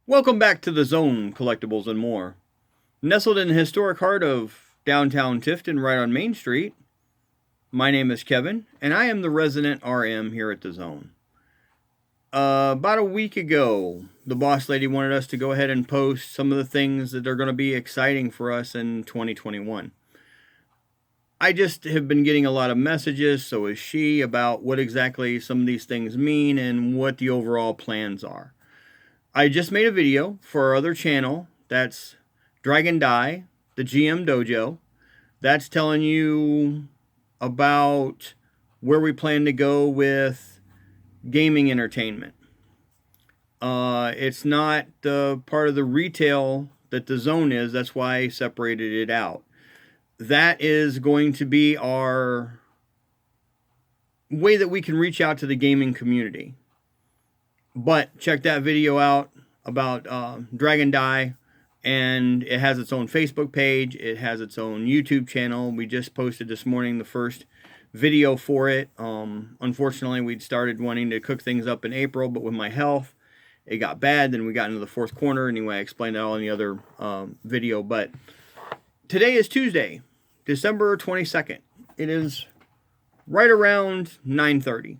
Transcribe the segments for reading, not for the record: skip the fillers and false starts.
Welcome back to the Zone Collectibles and More. Nestled in the historic heart of downtown Tifton, right on Main Street, my name is Kevin, and I am the resident RM here at the Zone. About a week ago, the boss lady wanted us to go ahead and post some of the things that are going to be exciting for us in 2021. I just have been getting a lot of messages, so is she, about what exactly some of these things mean and what the overall plans are. I just made a video for our other channel. That's Dragon Die, the GM Dojo. That's telling you about where we plan to go with gaming entertainment. It's not part of the retail that the Zone is. That's why I separated it out. That is going to be our way that we can reach out to the gaming community. But check that video out about Dragon Die, and it has its own Facebook page. It has its own YouTube channel. We just posted this morning the first video for it. Unfortunately, we'd started wanting to cook things up in April, but with my health, it got bad. Then we got into the fourth corner. Anyway, I explained it all in the other video. But today is Tuesday, December 22nd. It is right around 9:30.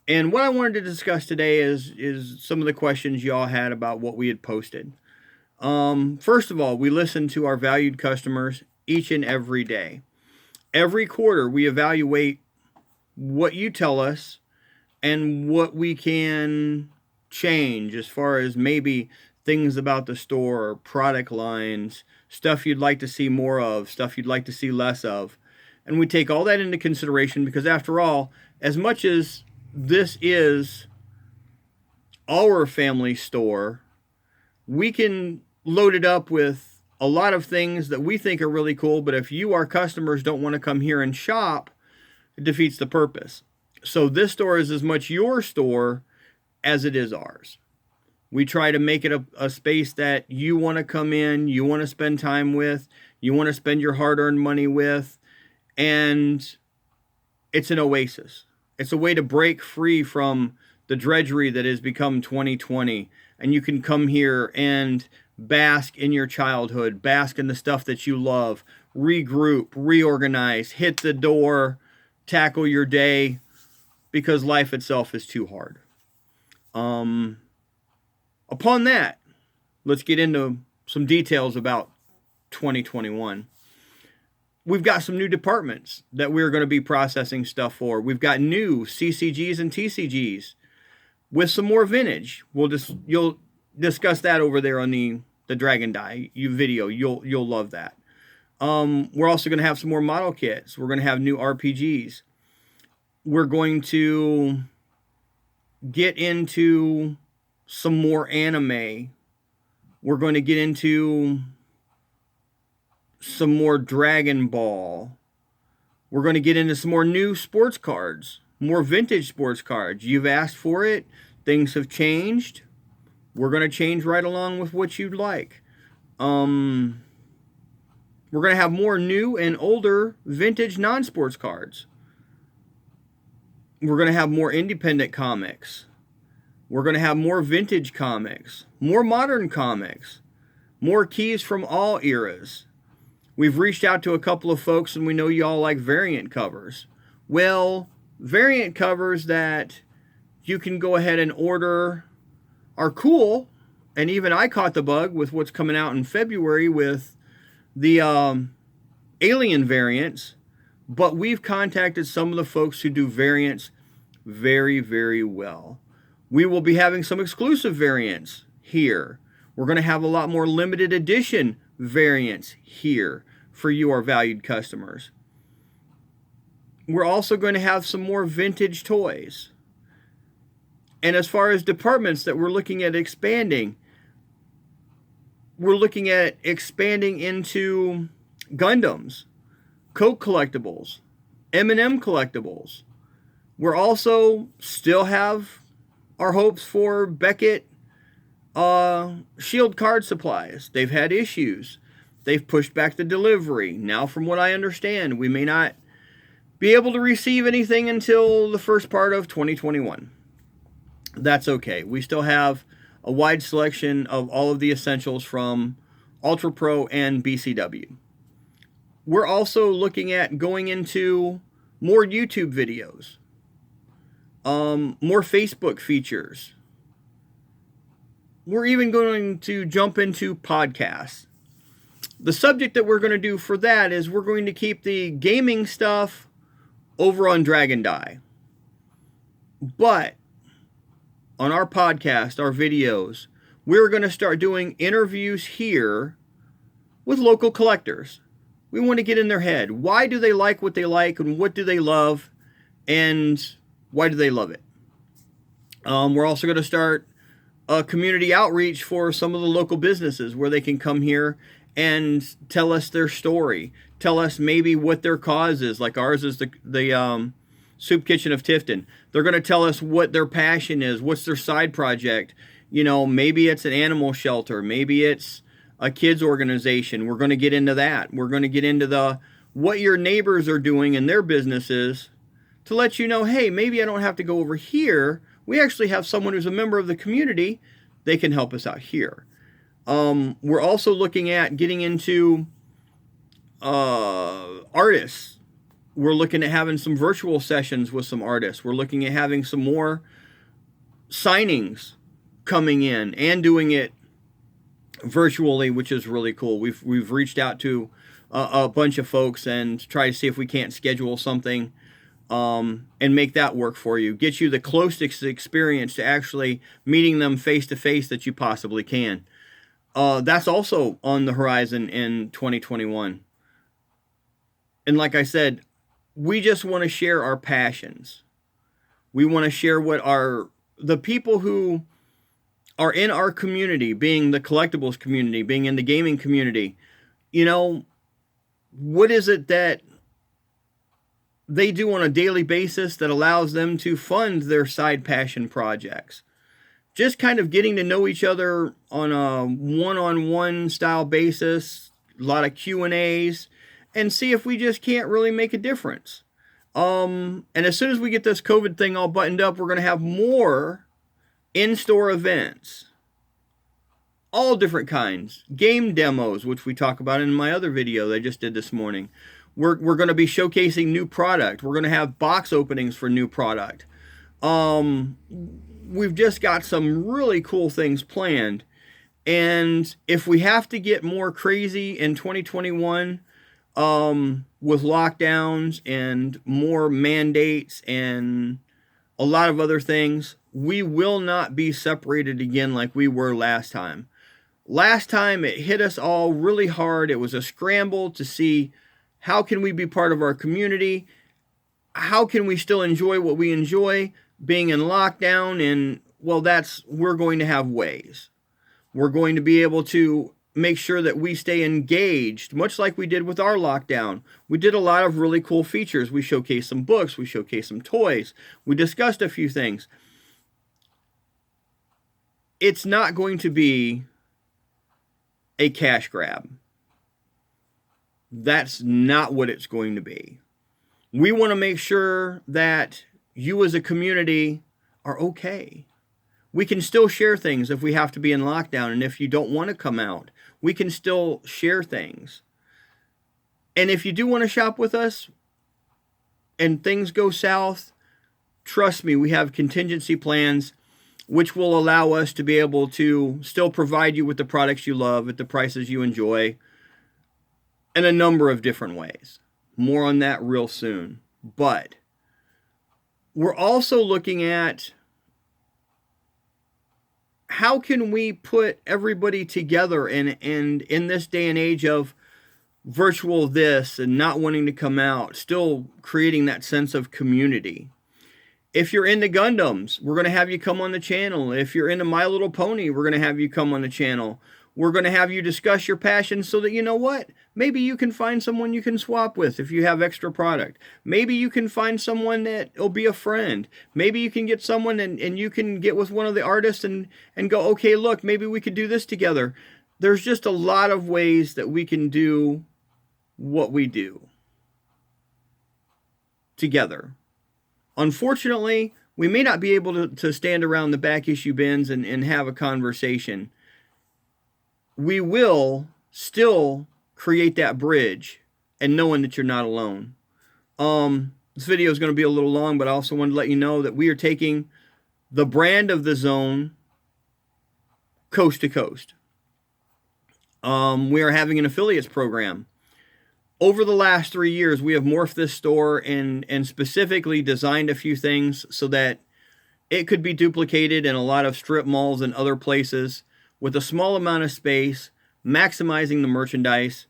And what I wanted to discuss today is some of the questions y'all had about what we had posted. First of all, we listen to our valued customers each and every day. Every quarter, we evaluate what you tell us and what we can change as far as maybe things about the store or product lines, stuff you'd like to see more of, stuff you'd like to see less of. And we take all that into consideration because, after all, as much as this is our family store, we can load it up with a lot of things that we think are really cool, but if you, our customers, don't want to come here and shop, it defeats the purpose. So this store is as much your store as it is ours. We try to make it a space that you want to come in, you want to spend time with, you want to spend your hard-earned money with, and it's an oasis. It's a way to break free from the drudgery that has become 2020. And you can come here and bask in your childhood, bask in the stuff that you love, regroup, reorganize, hit the door, tackle your day, because life itself is too hard. Upon that, let's get into some details about 2021. We've got some new departments that we're going to be processing stuff for. We've got new CCGs and TCGs with some more vintage. You'll discuss that over there on the Dragon Die video. You'll love that. We're also going to have some more model kits. We're going to have new RPGs. We're going to get into some more anime. We're going to get into some more Dragon Ball. We're going to get into some more new sports cards, more vintage sports cards. You've asked for it. Things have changed. We're going to change right along with what you'd like. We're going to have more new and older vintage non-sports cards. We're going to have more independent comics. We're going to have more vintage comics, more modern comics, more keys from all eras. We've reached out to a couple of folks, and we know y'all like variant covers. Well, variant covers that you can go ahead and order are cool, and even I caught the bug with what's coming out in February with the Alien variants, but we've contacted some of the folks who do variants very, very well. We will be having some exclusive variants here. We're going to have a lot more limited edition variants here for you, our valued customers. We're also going to have some more vintage toys. And as far as departments that we're looking at expanding, we're looking at expanding into Gundams, Coke collectibles, M&M collectibles. We're also still have our hopes for Beckett Shield card supplies. They've had issues. They've pushed back the delivery. Now, from what I understand, we may not be able to receive anything until the first part of 2021. That's okay. We still have a wide selection of all of the essentials from Ultra Pro and BCW. We're also looking at going into more YouTube videos, more Facebook features. We're even going to jump into podcasts. The subject that we're going to do for that is we're going to keep the gaming stuff over on Dragon Die. But on our podcast, our videos, we're going to start doing interviews here with local collectors. We want to get in their head. Why do they like what they like, and what do they love, and why do they love it? We're also going to start a community outreach for some of the local businesses where they can come here and tell us their story. Tell us maybe what their cause is. Like ours is the Soup Kitchen of Tifton. They're going to tell us what their passion is. What's their side project? You know, maybe it's an animal shelter. Maybe it's a kids organization. We're going to get into that. We're going to get into what your neighbors are doing in their businesses to let you know, hey, maybe I don't have to go over here. We actually have someone who's a member of the community. They can help us out here. We're also looking at getting into artists. We're looking at having some virtual sessions with some artists. We're looking at having some more signings coming in and doing it virtually, which is really cool. We've reached out to a bunch of folks and try to see if we can't schedule something and make that work for you. Get you the closest experience to actually meeting them face to face that you possibly can. That's also on the horizon in 2021. And like I said, we just want to share our passions. We want to share what the people who are in our community, being the collectibles community, being in the gaming community, you know, what is it that they do on a daily basis that allows them to fund their side passion projects? Just kind of getting to know each other on a one-on-one style basis, a lot of Q&As, and see if we just can't really make a difference. And as soon as we get this COVID thing all buttoned up, we're going to have more in-store events. All different kinds. Game demos, which we talk about in my other video that I just did this morning. We're going to be showcasing new product. We're going to have box openings for new product. We've just got some really cool things planned. And if we have to get more crazy in 2021 with lockdowns and more mandates and a lot of other things, we will not be separated again like we were last time. Last time it hit us all really hard. It was a scramble to see how can we be part of our community? How can we still enjoy what we enjoy being in lockdown? And well, we're going to have ways. We're going to be able to make sure that we stay engaged, much like we did with our lockdown. We did a lot of really cool features. We showcased some books. We showcased some toys. We discussed a few things. It's not going to be a cash grab. That's not what it's going to be. We want to make sure that you as a community are okay. We can still share things if we have to be in lockdown, and if you don't want to come out, we can still share things. And if you do want to shop with us and things go south, trust me, we have contingency plans which will allow us to be able to still provide you with the products you love at the prices you enjoy in a number of different ways. More on that real soon. But we're also looking at how can we put everybody together and in this day and age of virtual this and not wanting to come out, still creating that sense of community. If you're into Gundams, we're going to have you come on the channel. If you're into My Little Pony, we're going to have you come on the channel. We're going to have you discuss your passions so that, you know what, maybe you can find someone you can swap with if you have extra product. Maybe you can find someone that will be a friend. Maybe you can get someone and you can get with one of the artists and go, okay, look, maybe we could do this together. There's just a lot of ways that we can do what we do together. Unfortunately, We may not be able to stand around the back issue bins and have a conversation. We will still create that bridge and knowing that you're not alone. This video is going to be a little long, but I also wanted to let you know that we are taking the brand of The Zone coast to coast. We are having an affiliates program. Over the last 3 years, we have morphed this store and specifically designed a few things so that it could be duplicated in a lot of strip malls and other places with a small amount of space, maximizing the merchandise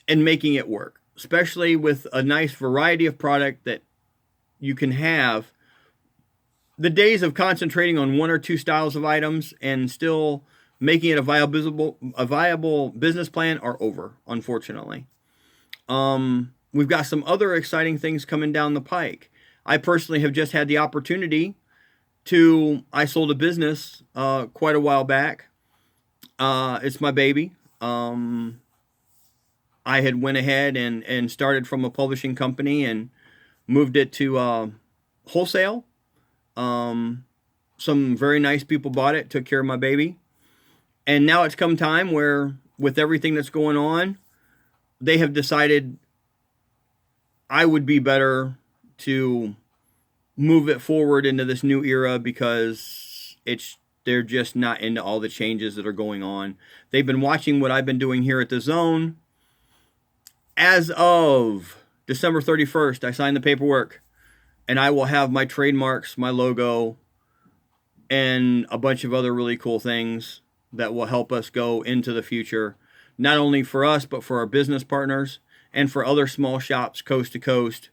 and making it work, especially with a nice variety of product that you can have. The days of concentrating on 1 or 2 styles of items and still making it a viable business plan are over, unfortunately. We've got some other exciting things coming down the pike. I personally have just had the opportunity I sold a business quite a while back. It's my baby. I had went ahead and started from a publishing company and moved it to wholesale. Some very nice people bought it, took care of my baby. And now it's come time where, with everything that's going on, they have decided I would be better to move it forward into this new era because they're just not into all the changes that are going on. They've been watching what I've been doing here at The Zone. As of December 31st, I signed the paperwork, and I will have my trademarks, my logo, and a bunch of other really cool things that will help us go into the future, not only for us, but for our business partners and for other small shops coast to coast.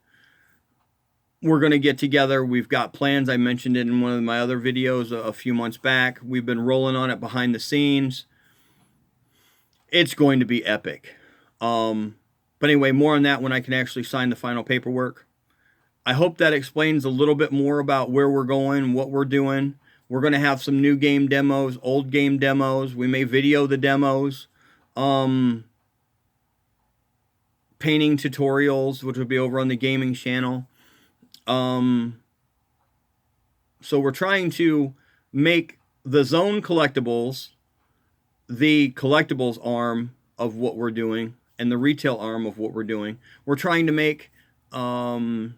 We're going to get together. We've got plans. I mentioned it in one of my other videos a few months back. We've been rolling on it behind the scenes. It's going to be epic. But anyway, more on that when I can actually sign the final paperwork. I hope that explains a little bit more about where we're going, what we're doing. We're going to have some new game demos, old game demos. We may video the demos. Painting tutorials, which will be over on the gaming channel. So we're trying to make the Zone Collectibles the collectibles arm of what we're doing and the retail arm of what we're doing. We're trying to make Dragon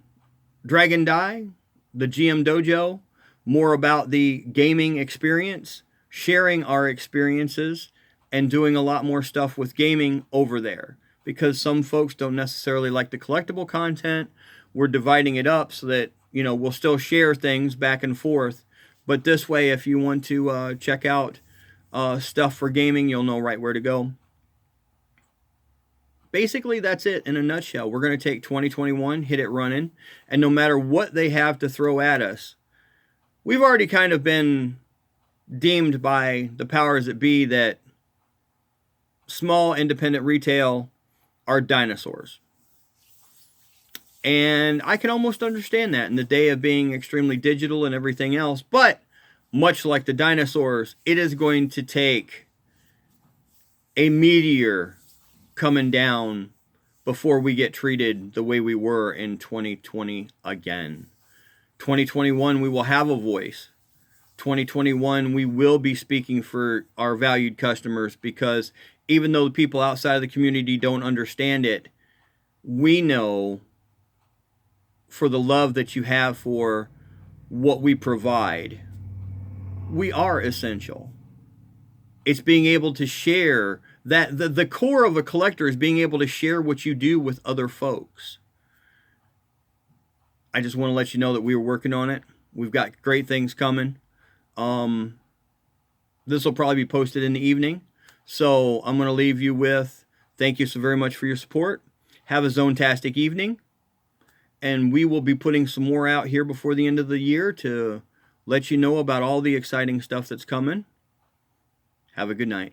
Die, the GM Dojo, more about the gaming experience, sharing our experiences, and doing a lot more stuff with gaming over there. Because some folks don't necessarily like the collectible content. We're dividing it up so that, we'll still share things back and forth. But this way, if you want to check out stuff for gaming, you'll know right where to go. Basically, that's it in a nutshell. We're going to take 2021, hit it running, and no matter what they have to throw at us, we've already kind of been deemed by the powers that be that small independent retail are dinosaurs. And I can almost understand that in the day of being extremely digital and everything else. But much like the dinosaurs, it is going to take a meteor coming down before we get treated the way we were in 2020 again. 2021, we will have a voice. 2021, we will be speaking for our valued customers, because even though the people outside of the community don't understand it, we know for the love that you have for what we provide, we are essential. It's being able to share that the core of a collector is being able to share what you do with other folks. I just want to let you know that we are working on it. We've got great things coming. This will probably be posted in the evening. So I'm going to leave you with thank you so very much for your support. Have a zone-tastic evening. And we will be putting some more out here before the end of the year to let you know about all the exciting stuff that's coming. Have a good night.